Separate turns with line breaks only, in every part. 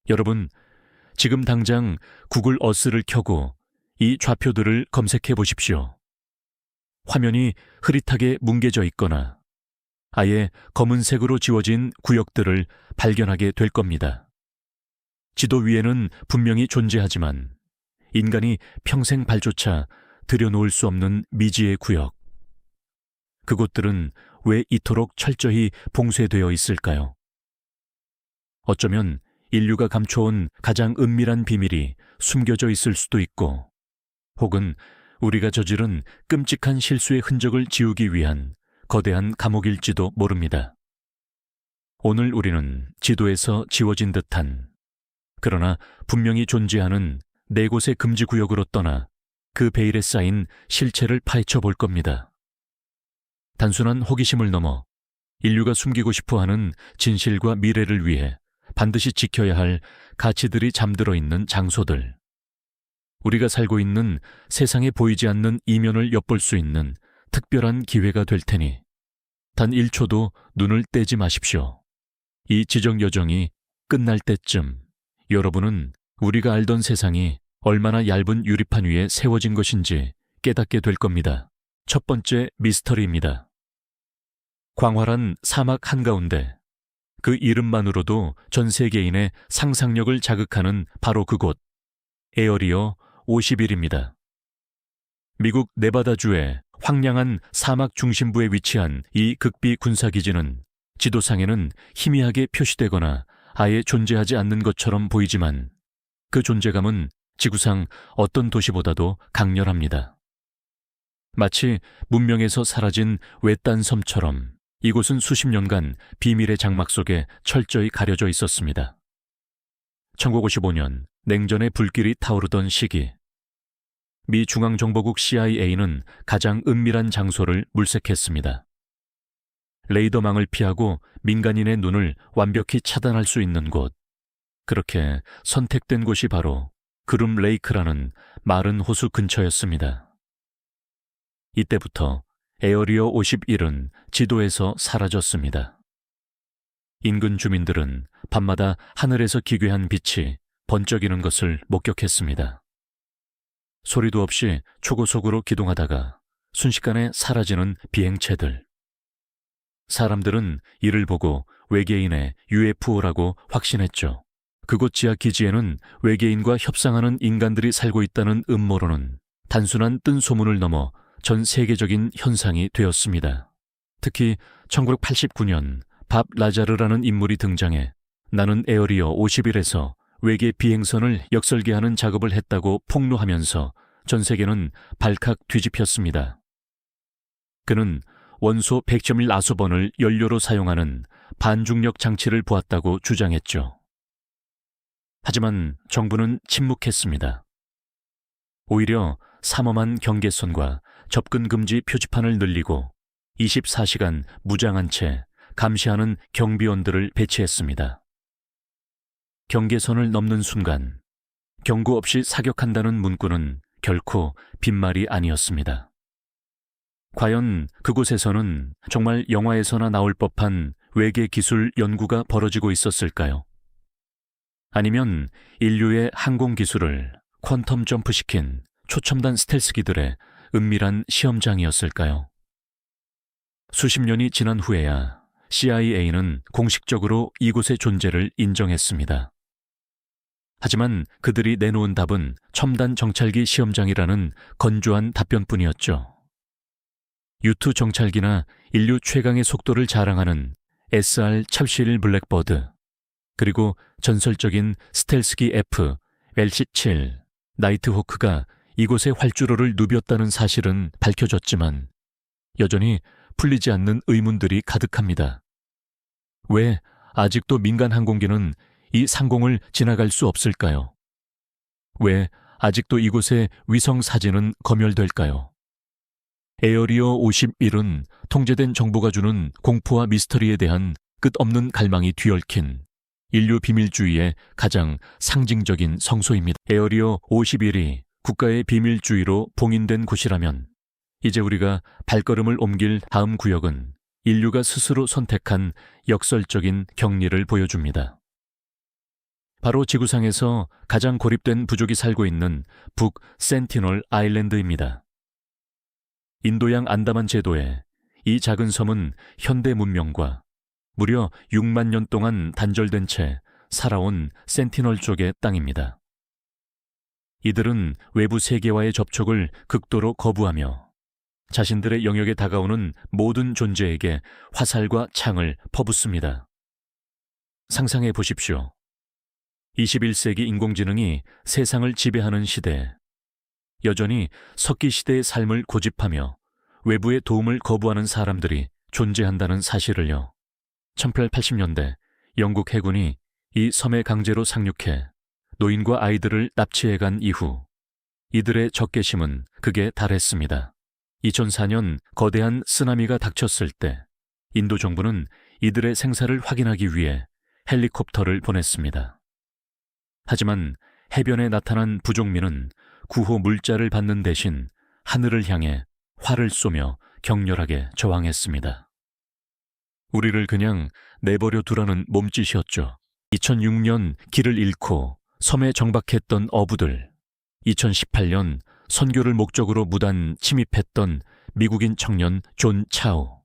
여러분, 지금 당장 구글 어스를 켜고 이 좌표들을 검색해 보십시오. 화면이 흐릿하게 뭉개져 있거나 아예 검은색으로 지워진 구역들을 발견하게 될 겁니다. 지도 위에는 분명히 존재하지만 인간이 평생 발조차 들여놓을 수 없는 미지의 구역. 그곳들은 왜 이토록 철저히 봉쇄되어 있을까요? 어쩌면 인류가 감춰온 가장 은밀한 비밀이 숨겨져 있을 수도 있고, 혹은 우리가 저지른 끔찍한 실수의 흔적을 지우기 위한 거대한 감옥일지도 모릅니다. 오늘 우리는 지도에서 지워진 듯한, 그러나 분명히 존재하는 네 곳의 금지구역으로 떠나 그 베일에 쌓인 실체를 파헤쳐 볼 겁니다. 단순한 호기심을 넘어 인류가 숨기고 싶어하는 진실과 미래를 위해 반드시 지켜야 할 가치들이 잠들어 있는 장소들. 우리가 살고 있는 세상에 보이지 않는 이면을 엿볼 수 있는 특별한 기회가 될 테니 단 1초도 눈을 떼지 마십시오. 이 지적 여정이 끝날 때쯤 여러분은 우리가 알던 세상이 얼마나 얇은 유리판 위에 세워진 것인지 깨닫게 될 겁니다. 첫 번째 미스터리입니다. 광활한 사막 한가운데 그 이름만으로도 전 세계인의 상상력을 자극하는 바로 그곳, 에어리어 51입니다. 미국 네바다주의 황량한 사막 중심부에 위치한 이 극비 군사기지는 지도상에는 희미하게 표시되거나 아예 존재하지 않는 것처럼 보이지만 그 존재감은 지구상 어떤 도시보다도 강렬합니다. 마치 문명에서 사라진 외딴 섬처럼 이곳은 수십 년간 비밀의 장막 속에 철저히 가려져 있었습니다. 1955년 냉전의 불길이 타오르던 시기, 미 중앙정보국 CIA는 가장 은밀한 장소를 물색했습니다. 레이더망을 피하고 민간인의 눈을 완벽히 차단할 수 있는 곳, 그렇게 선택된 곳이 바로 그룸 레이크라는 마른 호수 근처였습니다. 이때부터 에어리어 51은 지도에서 사라졌습니다. 인근 주민들은 밤마다 하늘에서 기괴한 빛이 번쩍이는 것을 목격했습니다. 소리도 없이 초고속으로 기동하다가 순식간에 사라지는 비행체들. 사람들은 이를 보고 외계인의 UFO라고 확신했죠. 그곳 지하 기지에는 외계인과 협상하는 인간들이 살고 있다는 음모론은 단순한 뜬 소문을 넘어 전 세계적인 현상이 되었습니다. 특히 1989년 밥 라자르라는 인물이 등장해 나는 에어리어 51에서 외계 비행선을 역설계하는 작업을 했다고 폭로하면서 전 세계는 발칵 뒤집혔습니다. 그는 원소 100.1 아소번을 연료로 사용하는 반중력 장치를 보았다고 주장했죠. 하지만 정부는 침묵했습니다. 오히려 삼엄한 경계선과 접근 금지 표지판을 늘리고 24시간 무장한 채 감시하는 경비원들을 배치했습니다. 경계선을 넘는 순간 경고 없이 사격한다는 문구는 결코 빈말이 아니었습니다. 과연 그곳에서는 정말 영화에서나 나올 법한 외계 기술 연구가 벌어지고 있었을까요? 아니면 인류의 항공 기술을 퀀텀 점프시킨 초첨단 스텔스기들의 은밀한 시험장이었을까요? 수십 년이 지난 후에야 CIA는 공식적으로 이곳의 존재를 인정했습니다. 하지만 그들이 내놓은 답은 첨단 정찰기 시험장이라는 건조한 답변뿐이었죠. U2 정찰기나 인류 최강의 속도를 자랑하는 SR 찹실 블랙버드, 그리고 전설적인 스텔스기 F, LC-7, 나이트호크가 이곳의 활주로를 누볐다는 사실은 밝혀졌지만 여전히 풀리지 않는 의문들이 가득합니다. 왜 아직도 민간 항공기는 이 상공을 지나갈 수 없을까요? 왜 아직도 이곳의 위성 사진은 검열될까요? 에어리어 51은 통제된 정보가 주는 공포와 미스터리에 대한 끝없는 갈망이 뒤얽힌 인류 비밀주의의 가장 상징적인 성소입니다. 에어리어 51이 국가의 비밀주의로 봉인된 곳이라면 이제 우리가 발걸음을 옮길 다음 구역은 인류가 스스로 선택한 역설적인 격리를 보여줍니다. 바로 지구상에서 가장 고립된 부족이 살고 있는 북 센티널 아일랜드입니다. 인도양 안다만 제도에 이 작은 섬은 현대 문명과 무려 6만 년 동안 단절된 채 살아온 센티널 쪽의 땅입니다. 이들은 외부 세계와의 접촉을 극도로 거부하며 자신들의 영역에 다가오는 모든 존재에게 화살과 창을 퍼붓습니다. 상상해 보십시오. 21세기 인공지능이 세상을 지배하는 시대에 여전히 석기 시대의 삶을 고집하며 외부의 도움을 거부하는 사람들이 존재한다는 사실을요. 1880년대 영국 해군이 이 섬에 강제로 상륙해 노인과 아이들을 납치해간 이후 이들의 적개심은 극에 달했습니다. 2004년 거대한 쓰나미가 닥쳤을 때 인도 정부는 이들의 생사를 확인하기 위해 헬리콥터를 보냈습니다. 하지만 해변에 나타난 부족민은 구호 물자를 받는 대신 하늘을 향해 활을 쏘며 격렬하게 저항했습니다. 우리를 그냥 내버려 두라는 몸짓이었죠. 2006년 길을 잃고 섬에 정박했던 어부들, 2018년 선교를 목적으로 무단 침입했던 미국인 청년 존 차오.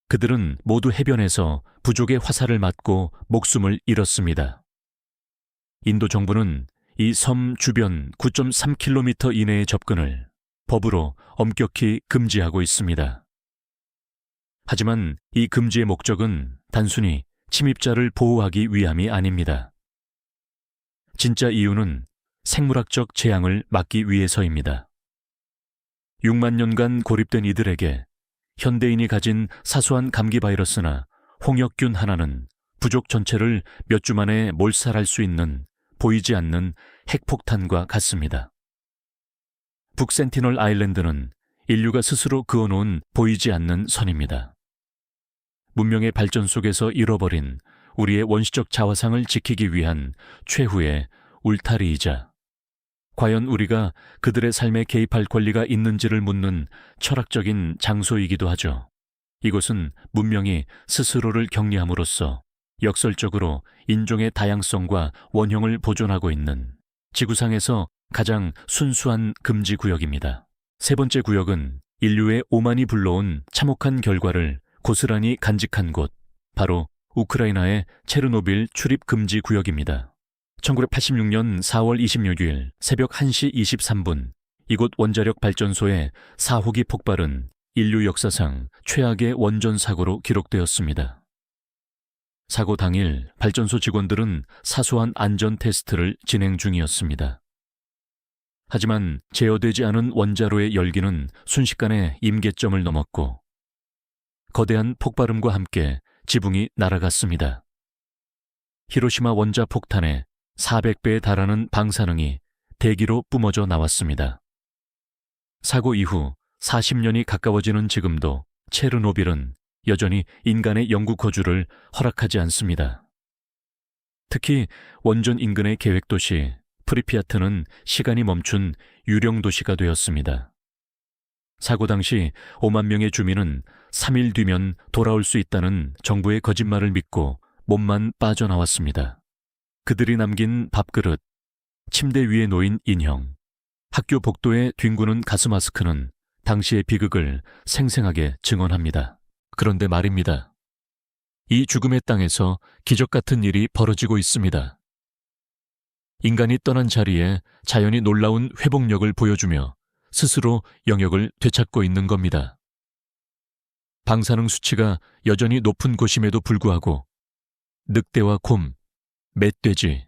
그들은 모두 해변에서 부족의 화살을 맞고 목숨을 잃었습니다. 인도 정부는 이 섬 주변 9.3km 이내의 접근을 법으로 엄격히 금지하고 있습니다. 하지만 이 금지의 목적은 단순히 침입자를 보호하기 위함이 아닙니다. 진짜 이유는 생물학적 재앙을 막기 위해서입니다. 6만 년간 고립된 이들에게 현대인이 가진 사소한 감기 바이러스나 홍역균 하나는 부족 전체를 몇 주 만에 몰살할 수 있는 보이지 않는 핵폭탄과 같습니다. 북센티널 아일랜드는 인류가 스스로 그어놓은 보이지 않는 선입니다. 문명의 발전 속에서 잃어버린 우리의 원시적 자화상을 지키기 위한 최후의 울타리이자 과연 우리가 그들의 삶에 개입할 권리가 있는지를 묻는 철학적인 장소이기도 하죠. 이곳은 문명이 스스로를 격리함으로써 역설적으로 인종의 다양성과 원형을 보존하고 있는 지구상에서 가장 순수한 금지 구역입니다. 세 번째 구역은 인류의 오만이 불러온 참혹한 결과를 고스란히 간직한 곳, 바로 우크라이나의 체르노빌 출입 금지 구역입니다. 1986년 4월 26일 새벽 1시 23분 이곳 원자력 발전소의 4호기 폭발은 인류 역사상 최악의 원전 사고로 기록되었습니다. 사고 당일 발전소 직원들은 사소한 안전 테스트를 진행 중이었습니다. 하지만 제어되지 않은 원자로의 열기는 순식간에 임계점을 넘었고 거대한 폭발음과 함께 지붕이 날아갔습니다. 히로시마 원자 폭탄의 400배에 달하는 방사능이 대기로 뿜어져 나왔습니다. 사고 이후 40년이 가까워지는 지금도 체르노빌은 여전히 인간의 영구 거주를 허락하지 않습니다. 특히 원전 인근의 계획도시 프리피아트는 시간이 멈춘 유령 도시가 되었습니다. 사고 당시 5만 명의 주민은 3일 뒤면 돌아올 수 있다는 정부의 거짓말을 믿고 몸만 빠져나왔습니다. 그들이 남긴 밥그릇, 침대 위에 놓인 인형, 학교 복도에 뒹구는 가스마스크는 당시의 비극을 생생하게 증언합니다. 그런데 말입니다. 이 죽음의 땅에서 기적 같은 일이 벌어지고 있습니다. 인간이 떠난 자리에 자연이 놀라운 회복력을 보여주며 스스로 영역을 되찾고 있는 겁니다. 방사능 수치가 여전히 높은 곳임에도 불구하고 늑대와 곰, 멧돼지,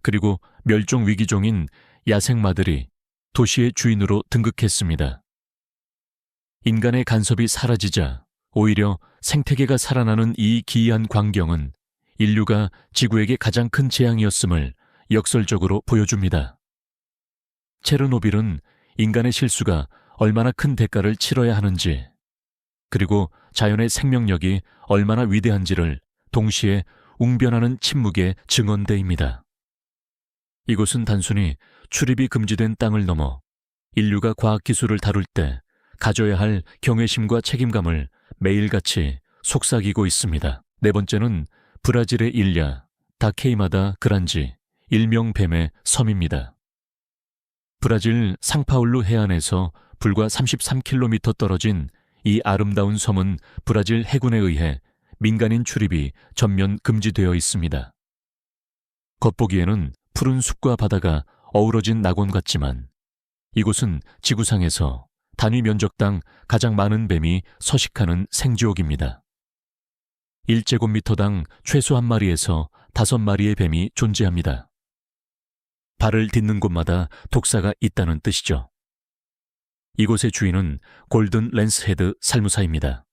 그리고 멸종 위기종인 야생마들이 도시의 주인으로 등극했습니다. 인간의 간섭이 사라지자 오히려 생태계가 살아나는 이 기이한 광경은 인류가 지구에게 가장 큰 재앙이었음을 역설적으로 보여줍니다. 체르노빌은 인간의 실수가 얼마나 큰 대가를 치러야 하는지, 그리고 자연의 생명력이 얼마나 위대한지를 동시에 웅변하는 침묵의 증언대입니다. 이곳은 단순히 출입이 금지된 땅을 넘어 인류가 과학기술을 다룰 때 가져야 할 경외심과 책임감을 매일같이 속삭이고 있습니다. 네 번째는 브라질의 일야, 다케이마다 그란지, 일명 뱀의 섬입니다. 브라질 상파울루 해안에서 불과 33km 떨어진 이 아름다운 섬은 브라질 해군에 의해 민간인 출입이 전면 금지되어 있습니다. 겉보기에는 푸른 숲과 바다가 어우러진 낙원 같지만 이곳은 지구상에서 단위 면적당 가장 많은 뱀이 서식하는 생지옥입니다. 1제곱미터당 최소 1마리에서 5마리의 뱀이 존재합니다. 발을 딛는 곳마다 독사가 있다는 뜻이죠. 이곳의 주인은 골든 랜스헤드 살무사입니다.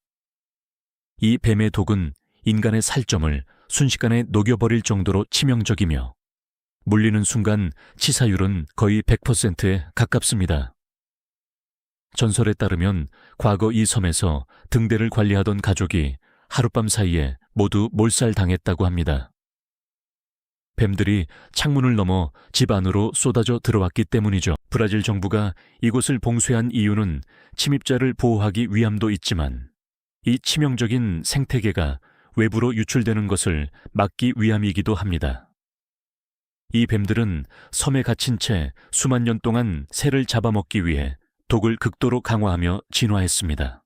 이 뱀의 독은 인간의 살점을 순식간에 녹여버릴 정도로 치명적이며 물리는 순간 치사율은 거의 100%에 가깝습니다. 전설에 따르면 과거 이 섬에서 등대를 관리하던 가족이 하룻밤 사이에 모두 몰살당했다고 합니다. 뱀들이 창문을 넘어 집 안으로 쏟아져 들어왔기 때문이죠. 브라질 정부가 이곳을 봉쇄한 이유는 침입자를 보호하기 위함도 있지만 이 치명적인 생태계가 외부로 유출되는 것을 막기 위함이기도 합니다. 이 뱀들은 섬에 갇힌 채 수만 년 동안 새를 잡아먹기 위해 독을 극도로 강화하며 진화했습니다.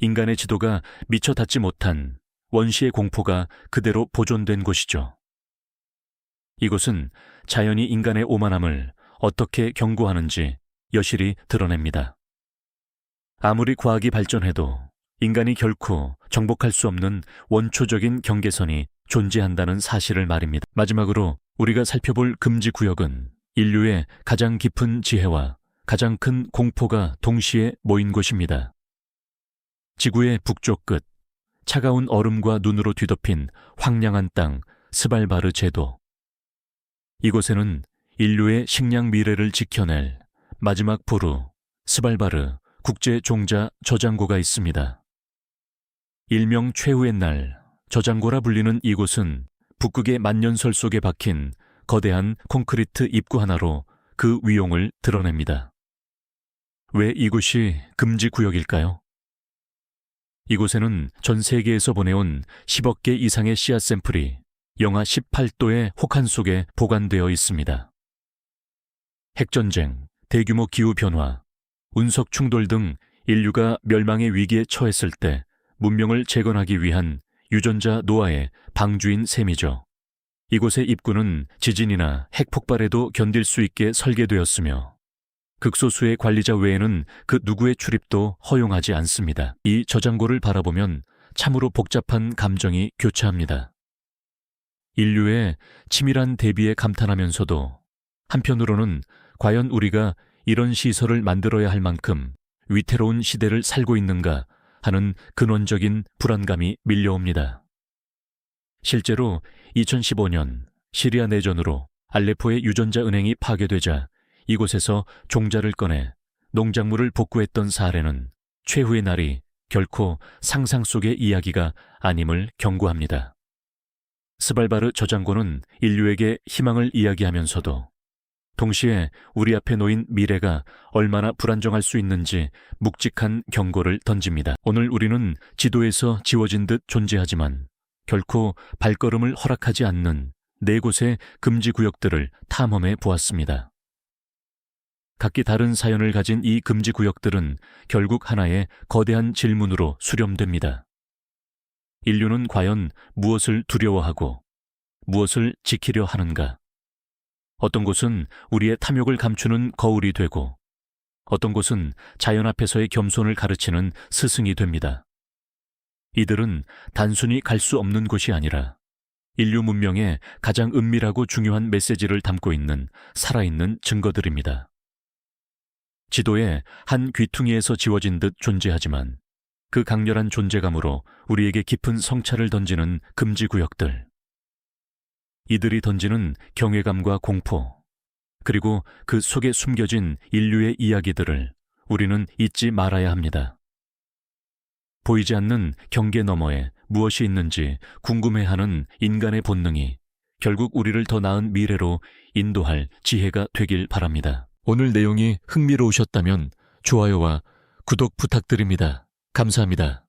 인간의 지도가 미처 닿지 못한 원시의 공포가 그대로 보존된 곳이죠. 이곳은 자연이 인간의 오만함을 어떻게 경고하는지 여실히 드러냅니다. 아무리 과학이 발전해도 인간이 결코 정복할 수 없는 원초적인 경계선이 존재한다는 사실을 말입니다. 마지막으로 우리가 살펴볼 금지구역은 인류의 가장 깊은 지혜와 가장 큰 공포가 동시에 모인 곳입니다. 지구의 북쪽 끝, 차가운 얼음과 눈으로 뒤덮인 황량한 땅, 스발바르 제도. 이곳에는 인류의 식량 미래를 지켜낼 마지막 보루, 스발바르 국제종자 저장고가 있습니다. 일명 최후의 날, 저장고라 불리는 이곳은 북극의 만년설 속에 박힌 거대한 콘크리트 입구 하나로 그 위용을 드러냅니다. 왜 이곳이 금지구역일까요? 이곳에는 전 세계에서 보내온 10억 개 이상의 씨앗 샘플이 영하 18도의 혹한 속에 보관되어 있습니다. 핵전쟁, 대규모 기후변화, 운석 충돌 등 인류가 멸망의 위기에 처했을 때 문명을 재건하기 위한 유전자 노화의 방주인 셈이죠. 이곳의 입구는 지진이나 핵폭발에도 견딜 수 있게 설계되었으며 극소수의 관리자 외에는 그 누구의 출입도 허용하지 않습니다. 이 저장고를 바라보면 참으로 복잡한 감정이 교차합니다. 인류의 치밀한 대비에 감탄하면서도 한편으로는 과연 우리가 이런 시설을 만들어야 할 만큼 위태로운 시대를 살고 있는가 하는 근원적인 불안감이 밀려옵니다. 실제로 2015년 시리아 내전으로 알레포의 유전자 은행이 파괴되자 이곳에서 종자를 꺼내 농작물을 복구했던 사례는 최후의 날이 결코 상상 속의 이야기가 아님을 경고합니다. 스발바르 저장고는 인류에게 희망을 이야기하면서도 동시에 우리 앞에 놓인 미래가 얼마나 불안정할 수 있는지 묵직한 경고를 던집니다. 오늘 우리는 지도에서 지워진 듯 존재하지만 결코 발걸음을 허락하지 않는 4곳의 금지구역들을 탐험해 보았습니다. 각기 다른 사연을 가진 이 금지구역들은 결국 하나의 거대한 질문으로 수렴됩니다. 인류는 과연 무엇을 두려워하고 무엇을 지키려 하는가? 어떤 곳은 우리의 탐욕을 감추는 거울이 되고 어떤 곳은 자연 앞에서의 겸손을 가르치는 스승이 됩니다. 이들은 단순히 갈 수 없는 곳이 아니라 인류 문명의 가장 은밀하고 중요한 메시지를 담고 있는 살아있는 증거들입니다. 지도의 한 귀퉁이에서 지워진 듯 존재하지만 그 강렬한 존재감으로 우리에게 깊은 성찰을 던지는 금지구역들. 이들이 던지는 경외감과 공포, 그리고 그 속에 숨겨진 인류의 이야기들을 우리는 잊지 말아야 합니다. 보이지 않는 경계 너머에 무엇이 있는지 궁금해하는 인간의 본능이 결국 우리를 더 나은 미래로 인도할 지혜가 되길 바랍니다. 오늘 내용이 흥미로우셨다면 좋아요와 구독 부탁드립니다. 감사합니다.